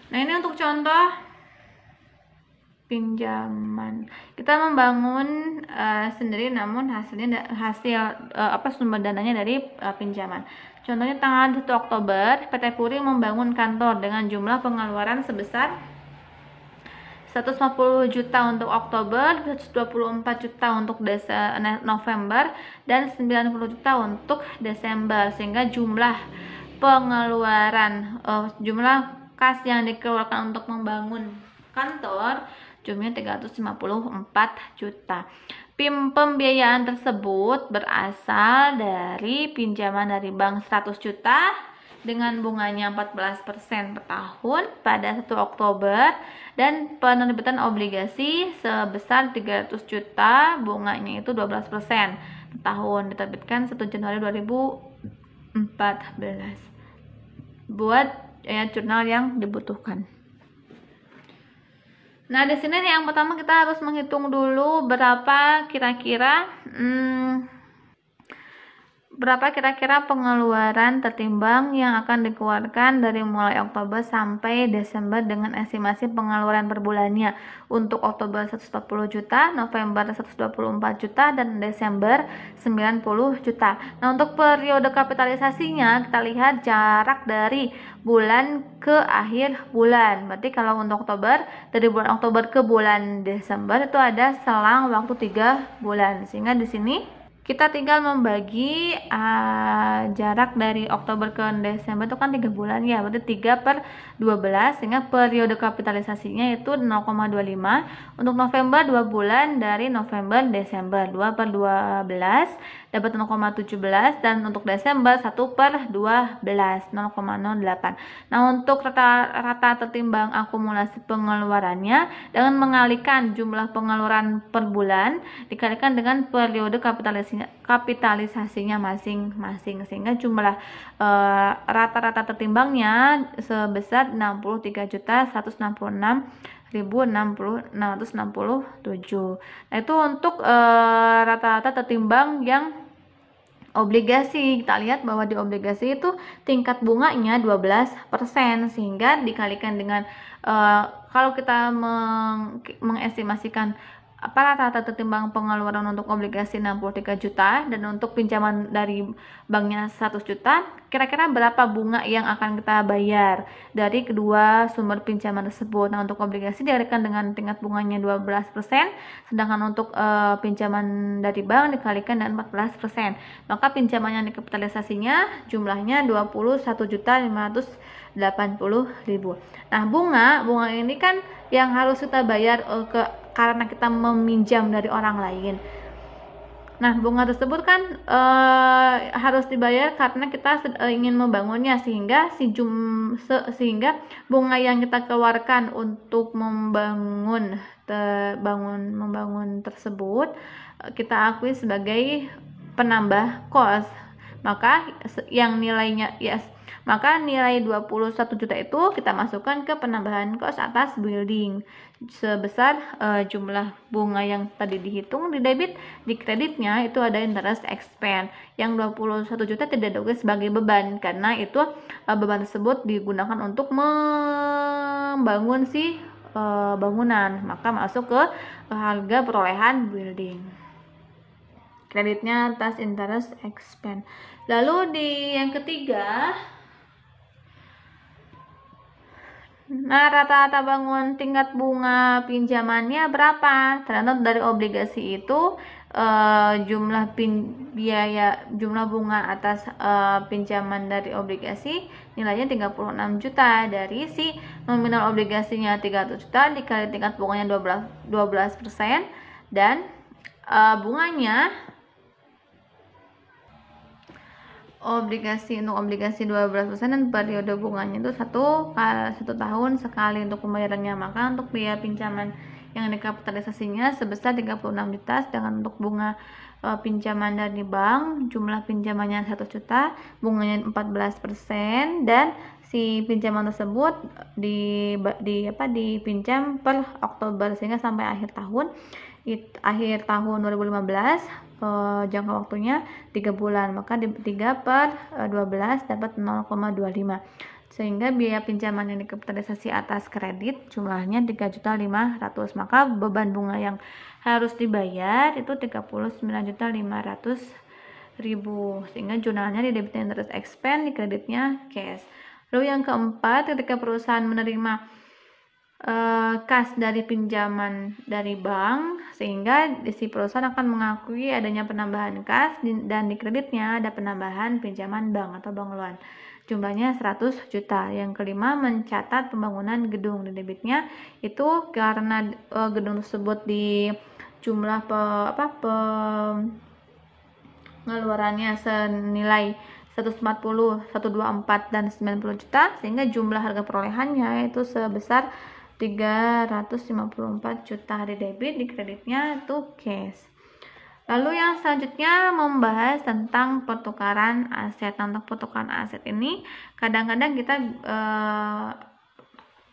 Nah, ini untuk contoh pinjaman. Kita membangun sendiri, namun sumber dananya dari pinjaman. Contohnya tanggal 1 Oktober, PT Puri membangun kantor dengan jumlah pengeluaran sebesar 150 juta untuk Oktober, 124 juta untuk November, dan 90 juta untuk Desember, sehingga jumlah pengeluaran jumlah kas yang dikeluarkan untuk membangun kantor jumlahnya 354 juta. Pembiayaan tersebut berasal dari pinjaman dari bank 100 juta dengan bunganya 14% per tahun pada 1 Oktober dan penerbitan obligasi sebesar 300 juta, bunganya itu 12% per tahun, diterbitkan 1 Januari 2014 buat jurnal yang dibutuhkan. Nah, di sini yang pertama kita harus menghitung dulu berapa kira-kira pengeluaran tertimbang yang akan dikeluarkan dari mulai Oktober sampai Desember dengan estimasi pengeluaran per bulannya. Untuk Oktober 140 juta, November 124 juta, dan Desember 90 juta. Nah, untuk periode kapitalisasinya kita lihat jarak dari bulan ke akhir bulan. Berarti kalau untuk Oktober, dari bulan Oktober ke bulan Desember itu ada selang waktu 3 bulan. Sehingga di sini kita tinggal membagi jarak dari Oktober ke Desember itu kan 3 bulan ya, berarti 3/12, sehingga periode kapitalisasinya itu 0,25. Untuk November 2 bulan dari November Desember, 2/12 dapat 0,17, dan untuk Desember 1/12 0,08. Nah, untuk rata tertimbang akumulasi pengeluarannya dengan mengalihkan jumlah pengeluaran per bulan dikalikan dengan periode kapitalisasinya masing-masing, sehingga jumlah rata-rata tertimbangnya sebesar 63.166.667. Nah, itu untuk rata-rata tertimbang yang obligasi. Kita lihat bahwa di obligasi itu tingkat bunganya 12%, sehingga dikalikan dengan kalau kita mengestimasikan rata-rata tertimbang pengeluaran untuk obligasi 63 juta dan untuk pinjaman dari banknya 100 juta, kira-kira berapa bunga yang akan kita bayar dari kedua sumber pinjaman tersebut. Nah, untuk obligasi dikalikan dengan tingkat bunganya 12%, sedangkan untuk pinjaman dari bank dikalikan dengan 14%. Maka pinjaman yang dikapitalisasinya jumlahnya 21.580.000. Nah, bunga ini kan yang harus kita bayar karena kita meminjam dari orang lain. Nah, bunga tersebut kan harus dibayar karena kita ingin membangunnya, sehingga sehingga bunga yang kita keluarkan untuk membangun tersebut kita akui sebagai penambah kos. Maka nilai 21 juta itu kita masukkan ke penambahan kos atas building sebesar jumlah bunga yang tadi dihitung di debit. Di kreditnya itu ada interest expense yang 21 juta tidak dianggap sebagai beban karena itu beban tersebut digunakan untuk membangun bangunan, maka masuk ke harga perolehan building. Kreditnya atas interest expense. Lalu di yang ketiga, nah, rata-rata bangun tingkat bunga pinjamannya berapa? Ternyata dari obligasi itu jumlah bunga atas pinjaman dari obligasi nilainya 36 juta. Dari si nominal obligasinya 300 juta dikali tingkat bunganya 12% dan bunganya obligasi 12% dan periode bunganya itu satu tahun sekali untuk pembayarannya. Maka untuk biaya pinjaman yang dikapitalisasinya sebesar 36 juta, sedangkan untuk bunga pinjaman dari bank jumlah pinjamannya 1 juta, bunganya 14%, dan si pinjaman tersebut dipinjam per Oktober, sehingga sampai akhir tahun 2015 jangka waktunya 3 bulan, maka 3/12 dapat 0,25. sehingga biaya pinjaman yang dikapitalisasi atas kredit jumlahnya 3.500.000. Maka beban bunga yang harus dibayar itu 39.500.000, sehingga jurnalnya di debit interest expense, di kreditnya cash. Lalu yang keempat, ketika perusahaan menerima kas dari pinjaman dari bank, sehingga si perusahaan akan mengakui adanya penambahan kas dan di kreditnya ada penambahan pinjaman bank atau bank loan, jumlahnya 100 juta. Yang kelima, mencatat pembangunan gedung. Di debitnya itu karena gedung tersebut di jumlah pengeluarannya senilai 140, 124 dan 90 juta, sehingga jumlah harga perolehannya itu sebesar 354 juta di debit, di kreditnya itu cash. Lalu yang selanjutnya membahas tentang pertukaran aset. Untuk pertukaran aset ini kadang-kadang kita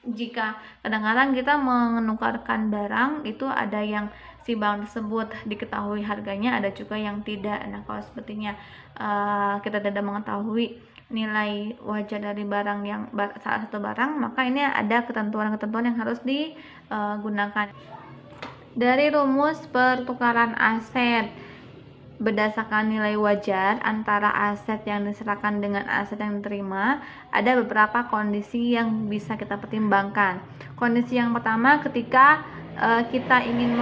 jika kadang-kadang kita menukarkan barang, itu ada yang si barang tersebut diketahui harganya, ada juga yang tidak. Nah, kalau sepertinya kita tidak mengetahui nilai wajar dari barang yang salah satu barang, maka ini ada ketentuan-ketentuan yang harus digunakan. Dari rumus pertukaran aset berdasarkan nilai wajar antara aset yang diserahkan dengan aset yang diterima, ada beberapa kondisi yang bisa kita pertimbangkan. Kondisi yang pertama, ketika kita ingin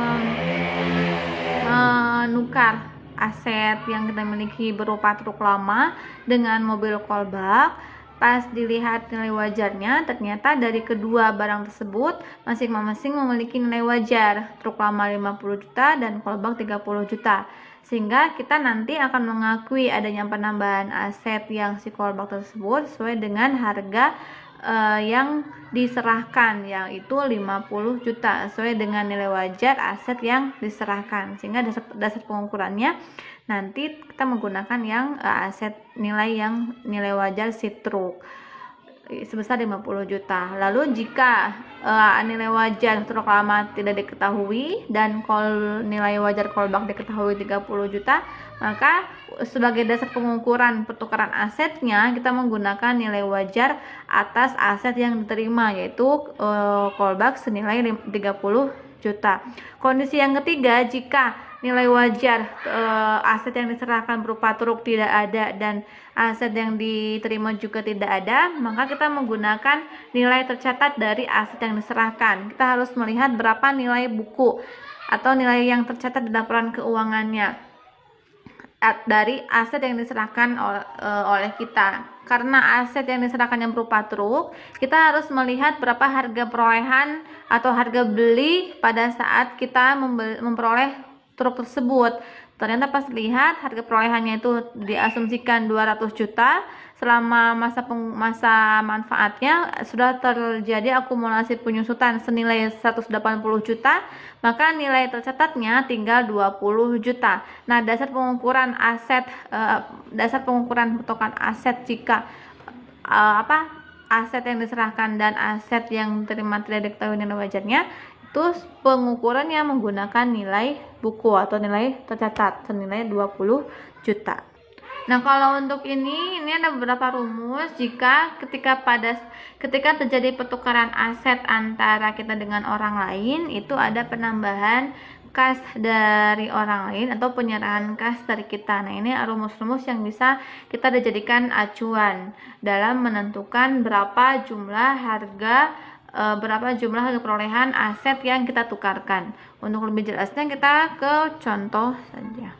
menukar aset yang kita miliki berupa truk lama dengan mobil callback, pas dilihat nilai wajarnya, ternyata dari kedua barang tersebut masing-masing memiliki nilai wajar, truk lama 50 juta dan callback 30 juta, sehingga kita nanti akan mengakui adanya penambahan aset yang si callback tersebut sesuai dengan harga yang diserahkan, yaitu 50 juta sesuai dengan nilai wajar aset yang diserahkan, sehingga dasar pengukurannya nanti kita menggunakan yang aset nilai wajar si truk sebesar 50 juta. Lalu jika nilai wajar truk lama tidak diketahui dan nilai wajar callback diketahui 30 juta, maka sebagai dasar pengukuran pertukaran asetnya kita menggunakan nilai wajar atas aset yang diterima, yaitu callback senilai 30 juta. Kondisi yang ketiga, jika nilai wajar aset yang diserahkan berupa truk tidak ada dan aset yang diterima juga tidak ada, maka kita menggunakan nilai tercatat dari aset yang diserahkan. Kita harus melihat berapa nilai buku atau nilai yang tercatat di laporan keuangannya dari aset yang diserahkan oleh kita. Karena aset yang diserahkan yang berupa truk, kita harus melihat berapa harga perolehan atau harga beli pada saat kita memperoleh truk tersebut. Ternyata pas lihat harga perolehannya itu diasumsikan 200 juta, selama masa manfaatnya sudah terjadi akumulasi penyusutan senilai 180 juta, maka nilai tercatatnya tinggal 20 juta. Nah, dasar pengukuran pertukaran aset jika aset yang diserahkan dan aset yang diterima tidak diketahui nilai wajarnya, itu pengukurannya menggunakan nilai buku atau nilai tercatat senilai 20 juta. Nah, kalau untuk ini ada beberapa rumus ketika terjadi pertukaran aset antara kita dengan orang lain, itu ada penambahan kas dari orang lain atau penyerahan kas dari kita. Nah, ini rumus-rumus yang bisa kita dijadikan acuan dalam menentukan berapa jumlah harga perolehan aset yang kita tukarkan. Untuk lebih jelasnya kita ke contoh saja.